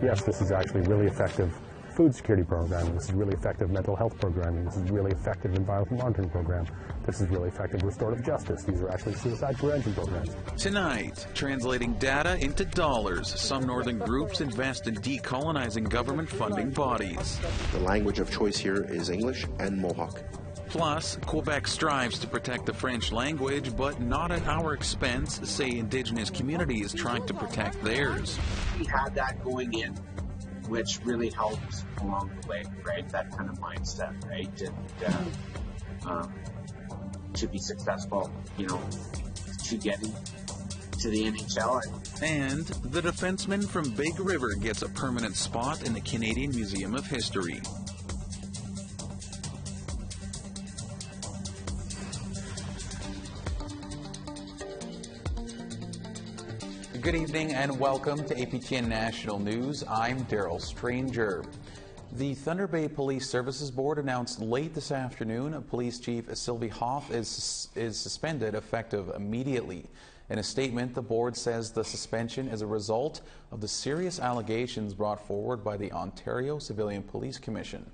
Yes, this is actually really effective food security programming. This is really effective mental health programming. This is really effective environmental monitoring program. This is really effective restorative justice. These are actually suicide prevention programs. Tonight, translating data into dollars, some northern groups invest in decolonizing government funding bodies. The language of choice here is English and Mohawk. Plus, Quebec strives to protect the French language, but not at our expense, say Indigenous communities trying to protect theirs. We had that going in, which really helped along the way, right? That kind of mindset, right? And to be successful, you know, to getting to the NHL. And the defenseman from Big River gets a permanent spot in the Canadian Museum of History. Good evening and welcome to APTN National News. I'm Daryl Stranger. The Thunder Bay Police Services Board announced late this afternoon Police Chief Sylvie Hoff is suspended effective immediately. In a statement, the board says the suspension is a result of the serious allegations brought forward by the Ontario Civilian Police Commission.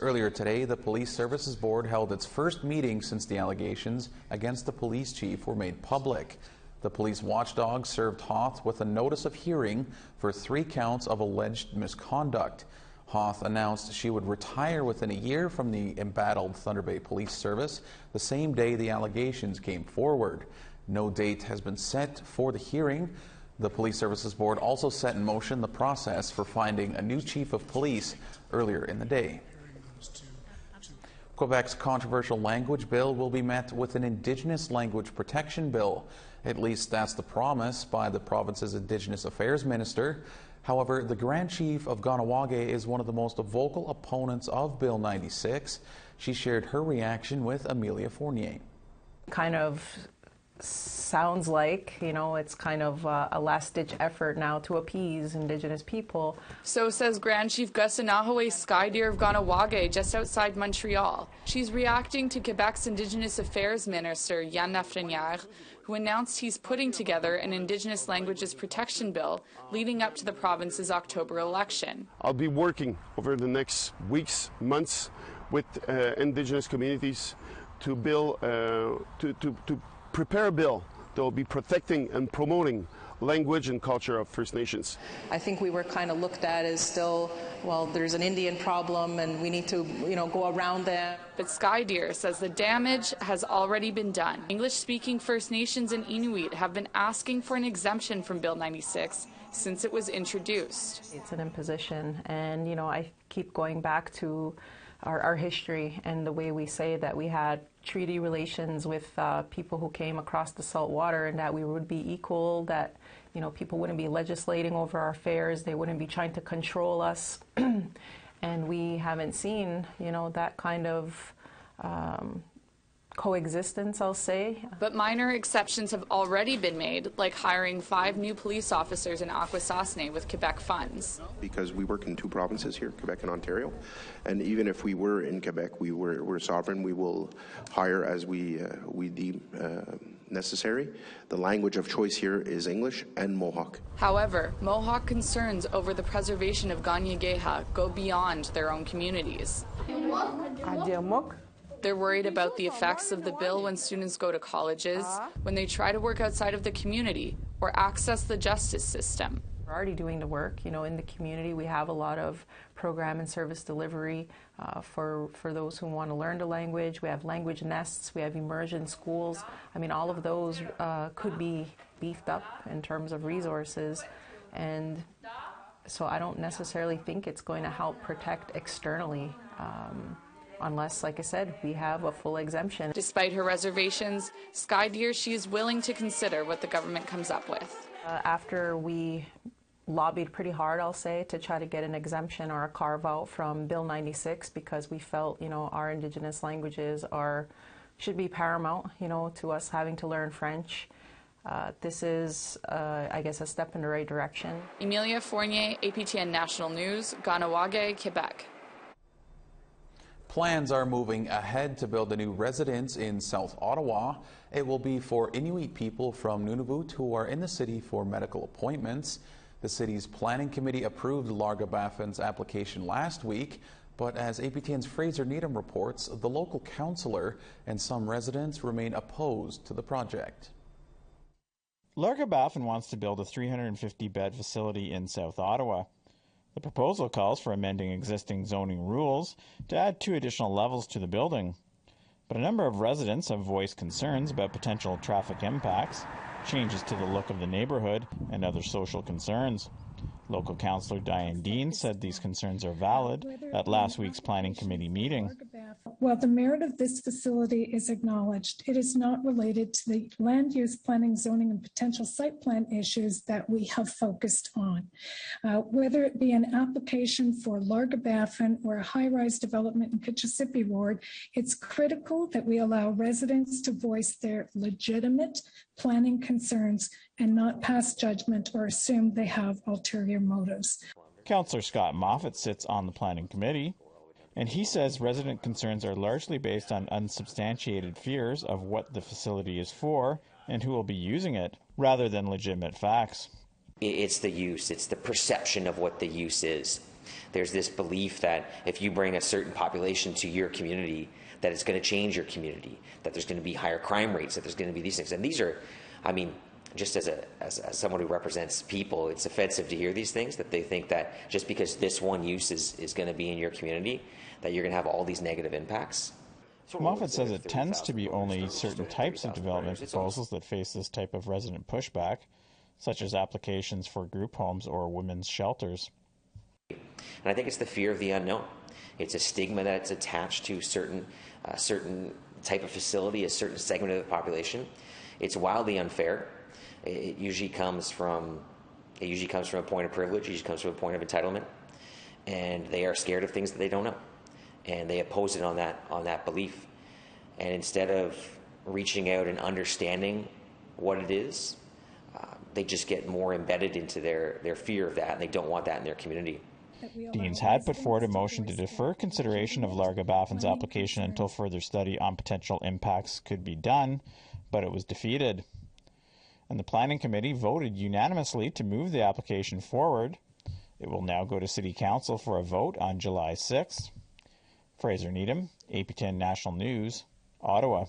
Earlier today, the Police Services Board held its first meeting since the allegations against the police chief were made public. The police watchdog served Hoth with a notice of hearing for 3 counts of alleged misconduct. Hoth announced she would retire within a year from the embattled Thunder Bay Police Service the same day the allegations came forward. No date has been set for the hearing. The Police Services Board also set in motion the process for finding a new chief of police earlier in the day. Quebec's controversial language bill will be met with an Indigenous language protection bill. At least that's the promise by the province's Indigenous Affairs Minister. However, the Grand Chief of Ganawage is one of the most vocal opponents of Bill 96. She shared her reaction with Amelia Fournier. Kind of sounds like, you know, it's kind of a last-ditch effort now to appease Indigenous people. So says Grand Chief Gusanahawe Skydeer of Ganawage, just outside Montreal. She's reacting to Quebec's Indigenous Affairs Minister, Yann Lafrenière, who announced he's putting together an Indigenous Languages Protection Bill leading up to the province's October election. I'll be working over the next weeks, months with Indigenous communities to prepare a bill that will be protecting and promoting language and culture of First Nations. I think we were kind of looked at as still, well, there's an Indian problem and we need to, you know, go around them. But Skydeer says the damage has already been done. English-speaking First Nations and Inuit have been asking for an exemption from Bill 96 since it was introduced. It's an imposition, and, you know, I keep going back to our history and the way we say that we had treaty relations with people who came across the salt water, and that we would be equal, that, you know, people wouldn't be legislating over our affairs, they wouldn't be trying to control us. And we haven't seen, you know, that kind of coexistence, I'll say. But minor exceptions have already been made, like hiring 5 new police officers in Akwesasne with Quebec funds. Because we work in 2 provinces here, Quebec and Ontario, and even if we were in Quebec, we're sovereign. We will hire as we deem necessary. The language of choice here is English and Mohawk. However, Mohawk concerns over the preservation of Ganyageha go beyond their own communities. They're worried about the effects of the bill when students go to colleges, when they try to work outside of the community or access the justice system. We're already doing the work, you know, in the community. We have a lot of program and service delivery for those who want to learn the language. We have language nests, we have immersion schools. I mean, all of those could be beefed up in terms of resources. And so I don't necessarily think it's going to help protect externally. Unless, like I said, we have a full exemption. Despite her reservations, Skydeer, she is willing to consider what the government comes up with. After we lobbied pretty hard, I'll say, to try to get an exemption or a carve-out from Bill 96, because we felt, you know, our Indigenous languages should be paramount, you know, to us having to learn French. This is, I guess, a step in the right direction. Amelia Fournier, APTN National News, Ganawage, Quebec. Plans are moving ahead to build a new residence in South Ottawa. It will be for Inuit people from Nunavut who are in the city for medical appointments. The city's planning committee approved Larga Baffin's application last week, but as APTN's Fraser Needham reports, the local councillor and some residents remain opposed to the project. Larga Baffin wants to build a 350-bed facility in South Ottawa. The proposal calls for amending existing zoning rules to add 2 additional levels to the building. But a number of residents have voiced concerns about potential traffic impacts, changes to the look of the neighborhood, and other social concerns. Local councillor Diane Dean said these concerns are valid at last week's planning committee meeting. While the merit of this facility is acknowledged, it is not related to the land use planning, zoning, and potential site plan issues that we have focused on. Whether it be an application for Larga Baffin or a high-rise development in Kitchissippi Ward, it's critical that we allow residents to voice their legitimate planning concerns and not pass judgment or assume they have ulterior motives. Councillor Scott Moffat sits on the planning committee, and he says resident concerns are largely based on unsubstantiated fears of what the facility is for and who will be using it, rather than legitimate facts. It's the use, it's the perception of what the use is. There's this belief that if you bring a certain population to your community, that it's going to change your community, that there's going to be higher crime rates, that there's going to be these things. And these are, I mean, just as someone who represents people, it's offensive to hear these things, that they think that just because this one use is going to be in your community, that you're going to have all these negative impacts. Moffat says it tends to be only certain types of development proposals that face this type of resident pushback, such as applications for group homes or women's shelters. And I think it's the fear of the unknown. It's a stigma that's attached to certain type of facility, a certain segment of the population. It's wildly unfair. It usually comes from a point of privilege. It usually comes from a point of entitlement, and they are scared of things that they don't know, and they oppose it on that belief. And instead of reaching out and understanding what it is, they just get more embedded into their fear of that, and they don't want that in their community. Deans had put forward a motion to defer consideration of Larga Baffin's application until further study on potential impacts could be done, but it was defeated. And the Planning Committee voted unanimously to move the application forward. It will now go to City Council for a vote on July 6th. Fraser Needham, APTN National News, Ottawa.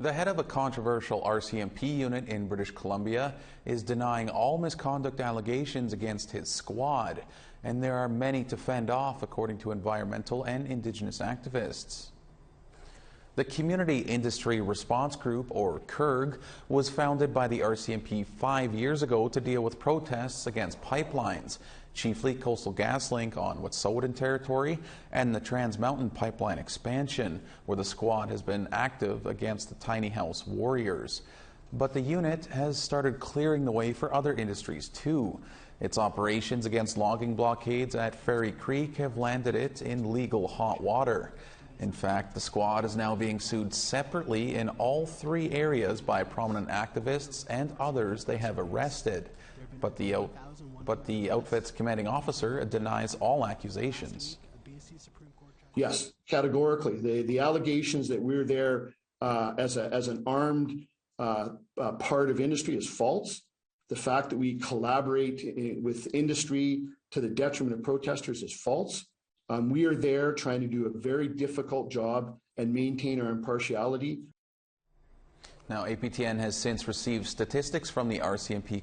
The head of a controversial RCMP unit in British Columbia is denying all misconduct allegations against his squad, and there are many to fend off, according to environmental and Indigenous activists. The Community Industry Response Group, or KRG, was founded by the RCMP 5 years ago to deal with protests against pipelines, chiefly Coastal GasLink on Wet'suwet'en territory and the Trans Mountain Pipeline expansion, where the squad has been active against the Tiny House Warriors. But the unit has started clearing the way for other industries too. Its operations against logging blockades at Fairy Creek have landed it in legal hot water. In fact, the squad is now being sued separately in all 3 areas by prominent activists and others they have arrested. But the outfit's commanding officer denies all accusations. Yes, categorically. The allegations that we're there as an armed part of industry is false. The fact that we collaborate with industry to the detriment of protesters is false. We are there trying to do a very difficult job and maintain our impartiality. Now, APTN has since received statistics from the RCMP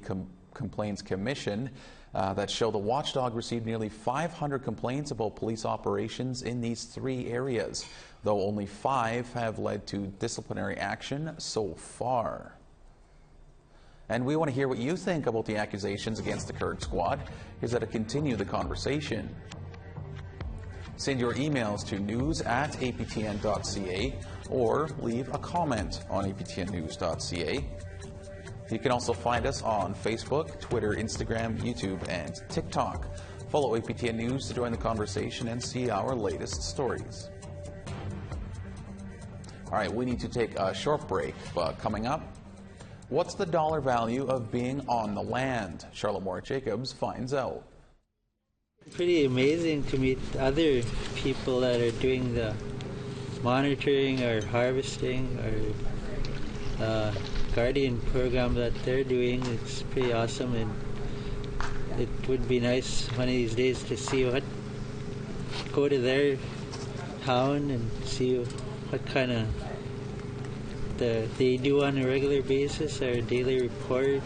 Complaints Commission that show the watchdog received nearly 500 complaints about police operations in these 3 areas, though only 5 have led to disciplinary action so far. And we want to hear what you think about the accusations against the KRG squad. Here's how to continue the conversation. Send your emails to news@aptn.ca or leave a comment on aptnnews.ca. You can also find us on Facebook, Twitter, Instagram, YouTube, and TikTok. Follow APTN News to join the conversation and see our latest stories. All right, we need to take a short break, but coming up, what's the dollar value of being on the land? Charlotte Moore-Jacobs finds out. Pretty amazing to meet other people that are doing the monitoring or harvesting or guardian program that they're doing. It's pretty awesome, and it would be nice one of these days to see go to their town and see what kind of they do on a regular basis, or daily report.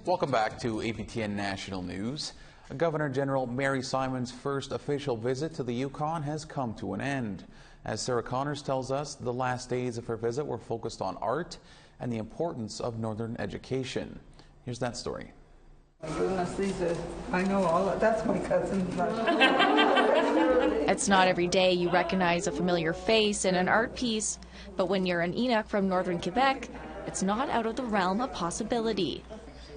Welcome back to APTN National News. Governor General Mary Simon's first official visit to the Yukon has come to an end. As Sarah Connors tells us, the last days of her visit were focused on art and the importance of Northern education. Here's that story. My goodness, I know all of that's my cousin. It's not every day you recognize a familiar face in an art piece, but when you're an Enoch from Northern Quebec, it's not out of the realm of possibility.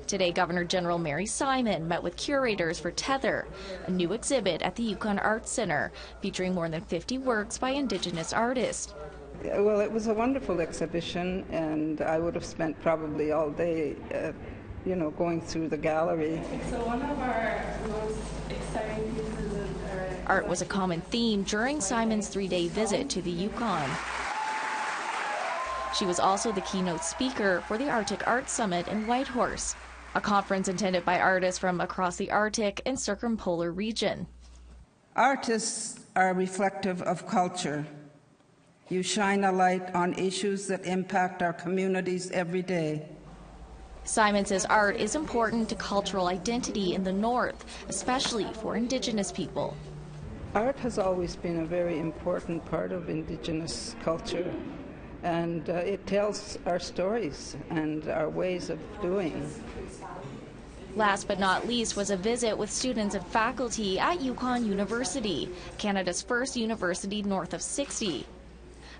Today, Governor General Mary Simon met with curators for Tether, a new exhibit at the Yukon Arts Centre, featuring more than 50 works by Indigenous artists. Well, it was a wonderful exhibition, and I would have spent probably all day, going through the gallery. So one of our most exciting pieces of art was a common theme during Simon's 3-day visit to the Yukon. She was also the keynote speaker for the Arctic Arts Summit in Whitehorse, a conference intended by artists from across the Arctic and circumpolar region. Artists are reflective of culture. You shine a light on issues that impact our communities every day. Simon says art is important to cultural identity in the North, especially for Indigenous people. Art has always been a very important part of Indigenous culture, and it tells our stories and our ways of doing. Last but not least was a visit with students and faculty at Yukon University, Canada's first university north of 60.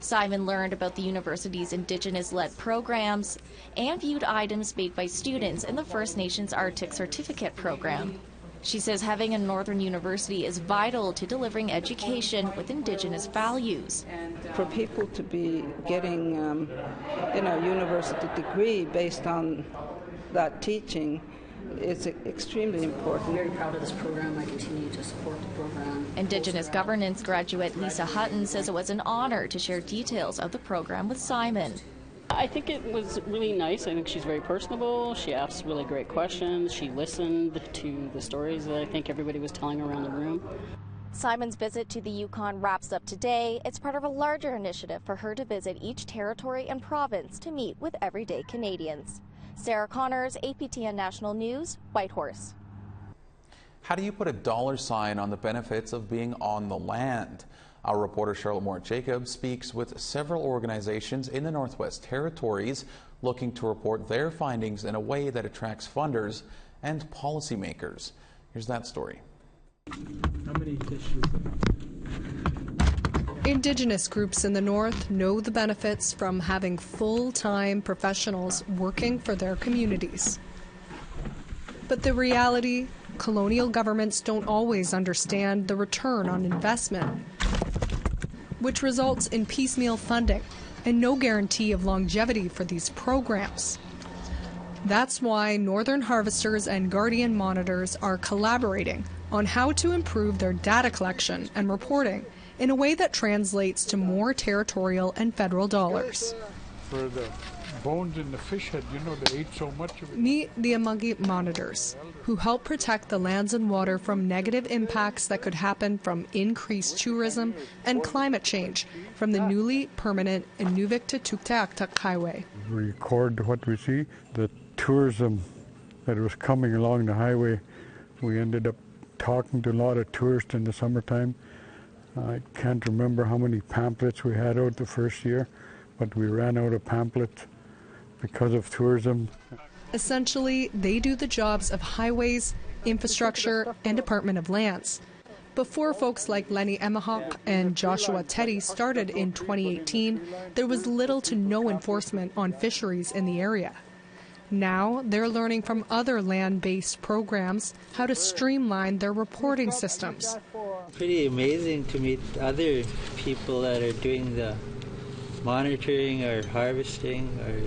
Simon learned about the university's Indigenous-led programs and viewed items made by students in the First Nations Arctic Certificate program. She says having a northern university is vital to delivering education with Indigenous values. For people to be getting a university degree based on that teaching is extremely important. I'm very proud of this program. I continue to support the program. Indigenous governance graduate Lisa Hutton says it was an honor to share details of the program with Simon. I think it was really nice. I think she's very personable. She asked really great questions. She listened to the stories that I think everybody was telling around the room. Simon's visit to the Yukon wraps up today. It's part of a larger initiative for her to visit each territory and province to meet with everyday Canadians. Sarah Connors, APTN National News, Whitehorse. How do you put a dollar sign on the benefits of being on the land? Our reporter Charlotte Moore-Jacobs speaks with several organizations in the Northwest Territories looking to report their findings in a way that attracts funders and policymakers. Here's that story. How many tissues? Indigenous groups in the North know the benefits from having full-time professionals working for their communities. But the reality, colonial governments don't always understand the return on investment, which results in piecemeal funding and no guarantee of longevity for these programs. That's why Northern Harvesters and Guardian Monitors are collaborating on how to improve their data collection and reporting in a way that translates to more territorial and federal dollars. For the bones in the fish head, they ate so much of it. Meet the Amangi Monitors, who help protect the lands and water from negative impacts that could happen from increased tourism and climate change from the newly permanent Nunavut to Tuktoyaktuk Highway. We record what we see, the tourism that was coming along the highway. We ended up talking to a lot of tourists in the summertime. I can't remember how many pamphlets we had out the first year, but we ran out of pamphlets because of tourism. Essentially, they do the jobs of highways, infrastructure, and Department of Lands. Before folks like Lenny Emahawk and Joshua Teddy started in 2018, there was little to no enforcement on fisheries in the area. Now they're learning from other land-based programs how to streamline their reporting systems. Pretty amazing to meet other people that are doing the monitoring or harvesting or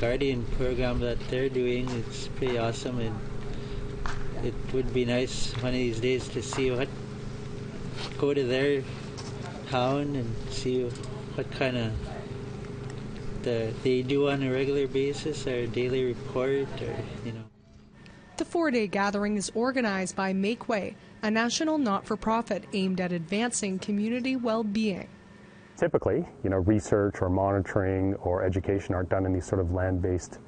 guardian program that they're doing. It's pretty awesome, and it would be nice one of these days to see go to their town and see what kind of they do on a regular basis, or daily report, or The 4-day gathering is organized by Makeway, a national not-for-profit aimed at advancing community well-being. Typically, research or monitoring or education aren't done in these sort of land-based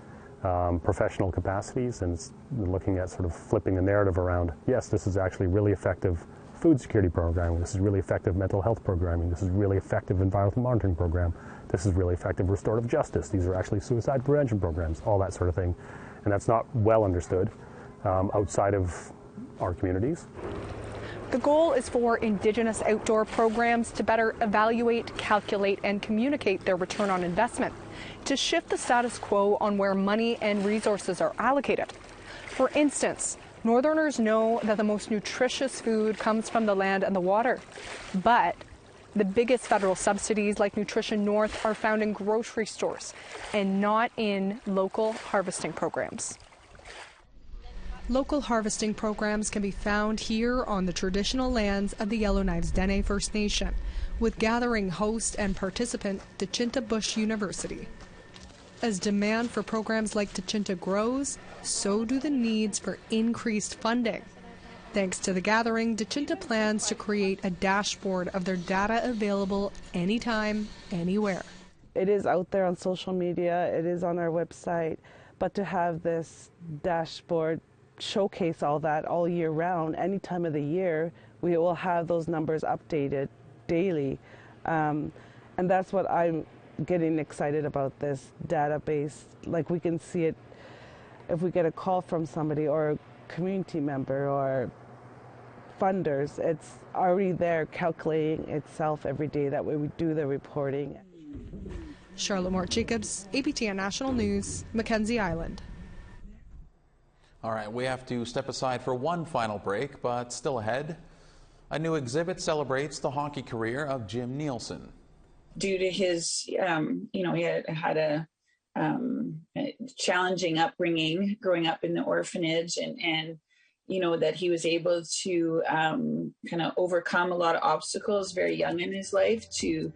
professional capacities, and it's looking at sort of flipping the narrative around, yes, this is actually really effective food security programming, this is really effective mental health programming, this is really effective environmental monitoring program, this is really effective restorative justice, these are actually suicide prevention programs, all that sort of thing. And that's not well understood outside of our communities. The goal is for Indigenous outdoor programs to better evaluate, calculate, and communicate their return on investment, to shift the status quo on where money and resources are allocated. For instance, Northerners know that the most nutritious food comes from the land and the water, but the biggest federal subsidies like Nutrition North are found in grocery stores and not in local harvesting programs. Local harvesting programs can be found here on the traditional lands of the Yellowknives Dene First Nation, with gathering host and participant Tchinta Bush University. As demand for programs like Tchinta grows, so do the needs for increased funding. Thanks to the gathering, Tchinta plans to create a dashboard of their data available anytime, anywhere. It is out there on social media, it is on our website, but to have this dashboard showcase all that all year round, any time of the year, we will have those numbers updated daily. And that's what I'm getting excited about, this database. Like, we can see it if we get a call from somebody or a community member or funders. It's already there calculating itself every day. That way we do the reporting. Charlotte Mort-Jacobs, APTN National News, Mackenzie Island. All right, we have to step aside for one final break, but still ahead, a new exhibit celebrates the hockey career of Jim Nielsen. Due to his, he had a challenging upbringing growing up in the orphanage, and that he was able to kind of overcome a lot of obstacles very young in his life to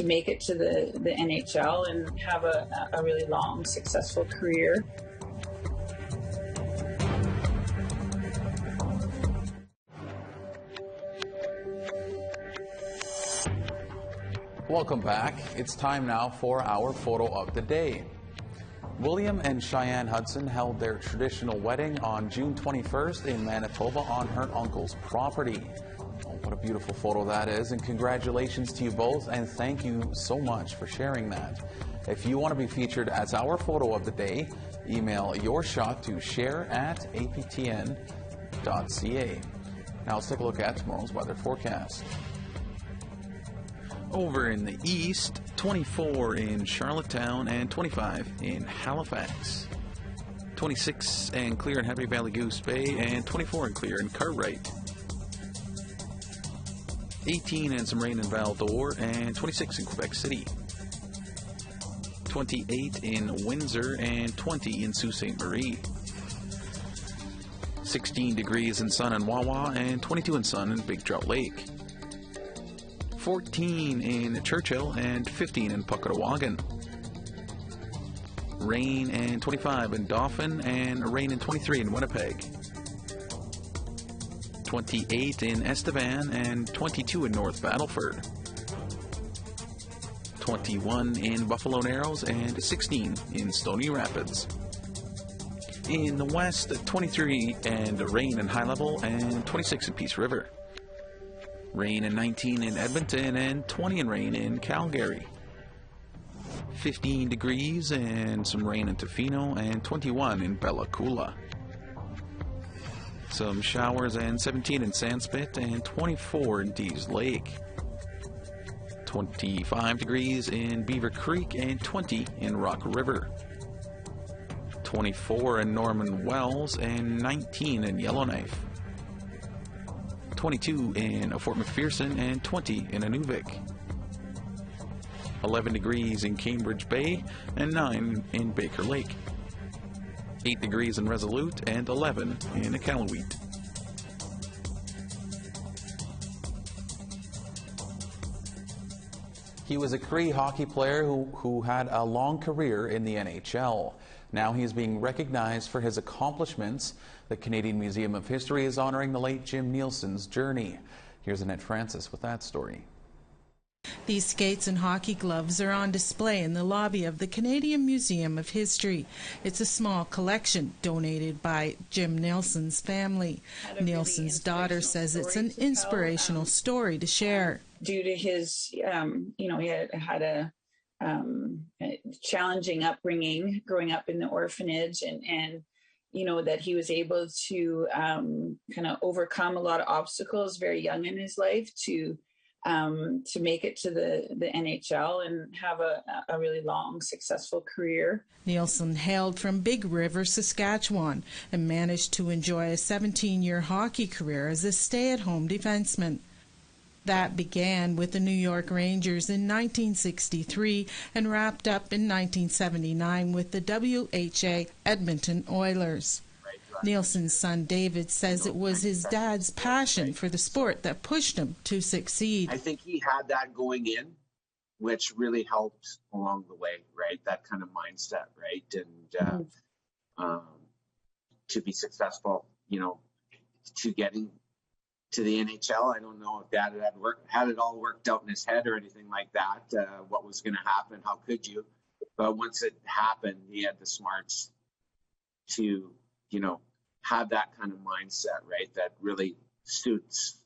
make it to the NHL and have a really long, successful career. Welcome back. It's time now for our photo of the day. William and Cheyenne Hudson held their traditional wedding on June 21st in Manitoba on her uncle's property. Oh, what a beautiful photo that is, and congratulations to you both, and thank you so much for sharing that. If you want to be featured as our photo of the day, email your shot to share@aptn.ca. Now let's take a look at tomorrow's weather forecast. Over in the east, 24 in Charlottetown and 25 in Halifax. 26 and clear in Happy Valley Goose Bay, and 24 and clear in Cartwright. 18 and some rain in Val-d'Or, and 26 in Quebec City. 28 in Windsor, and 20 in Sault Ste. Marie. 16 degrees in sun in Wawa, and 22 in sun in Big Trout Lake. 14 in Churchill, and 15 in Puckawagan. Rain and 25 in Dauphin, and rain and 23 in Winnipeg. 28 in Estevan, and 22 in North Battleford. 21 in Buffalo Narrows, and 16 in Stony Rapids. In the west, 23 and rain in High Level, and 26 in Peace River. Rain and 19 in Edmonton, and 20 in rain in Calgary. 15 degrees and some rain in Tofino, and 21 in Bella Coola. Some showers and 17 in Sandspit, and 24 in Dees Lake. 25 degrees in Beaver Creek and 20 in Rock River. 24 in Norman Wells and 19 in Yellowknife. 22 in Fort McPherson and 20 in Nunavut. 11 degrees in Cambridge Bay and 9 in Baker Lake. 8 degrees in Resolute and 11 in Iqaluit. He was a Cree hockey player who had a long career in the NHL. Now he is being recognized for his accomplishments. The Canadian Museum of History is honoring the late Jim Nielsen's journey. Here's Annette Francis with that story. These skates and hockey gloves are on display in the lobby of the Canadian Museum of History. It's a small collection donated by Jim Nielsen's family. Nielsen's daughter says it's an inspirational story to share. Due to his, he had a challenging upbringing growing up in the orphanage, and that he was able to kind of overcome a lot of obstacles very young in his life to make it to the NHL and have a really long, successful career. Nielsen hailed from Big River, Saskatchewan, and managed to enjoy a 17-year hockey career as a stay-at-home defenseman. That began with the New York Rangers in 1963 and wrapped up in 1979 with the WHA Edmonton Oilers. Nielsen's son David says it was his dad's passion for the sport that pushed him to succeed. I think he had that going in, which really helped along the way, right? That kind of mindset, right? And to be successful, to getting to the NHL. I don't know if Dad had it all worked out in his head or anything like that, what was going to happen, how could you? But once it happened, he had the smarts to, have that kind of mindset, right, that really suits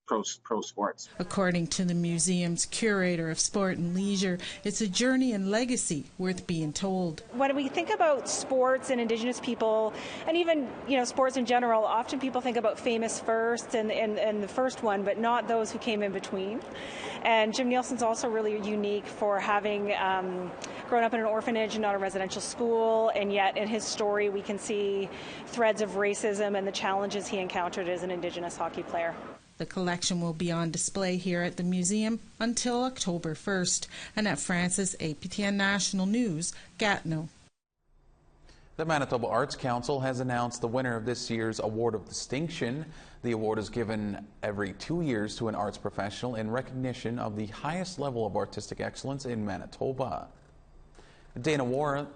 pro sports. According to the museum's curator of sport and leisure, it's a journey and legacy worth being told. When we think about sports and Indigenous people, and even sports in general, often people think about famous first and the first one, but not those who came in between. And Jim Nielsen's also really unique for having grown up in an orphanage and not a residential school, and yet in his story we can see threads of racism and the challenges he encountered as an Indigenous hockey player. The collection will be on display here at the museum until October 1st. Annette Francis, APTN National News, Gatineau. The Manitoba Arts Council has announced the winner of this year's Award of Distinction. The award is given every 2 years to an arts professional in recognition of the highest level of artistic excellence in Manitoba. Dana Warren,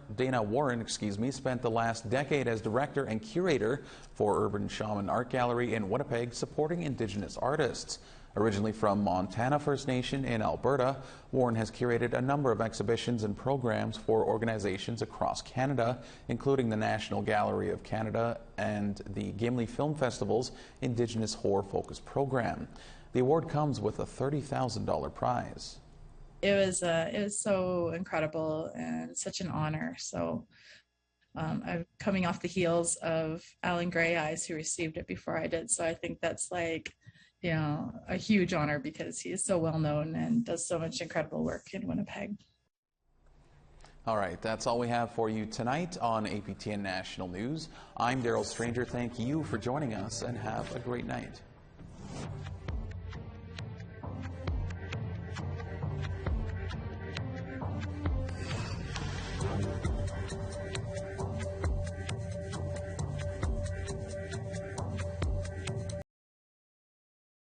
spent the last decade as director and curator for Urban Shaman Art Gallery in Winnipeg, supporting Indigenous artists. Originally from Montana First Nation in Alberta, Warren has curated a number of exhibitions and programs for organizations across Canada, including the National Gallery of Canada and the Gimli Film Festival's Indigenous Horror Focus program. The award comes with a $30,000 prize. It was so incredible and such an honor. So I'm coming off the heels of Alan Gray Eyes, who received it before I did. So I think that's a huge honor because he is so well known and does so much incredible work in Winnipeg. All right, that's all we have for you tonight on APTN National News. I'm Daryl Stranger. Thank you for joining us and have a great night.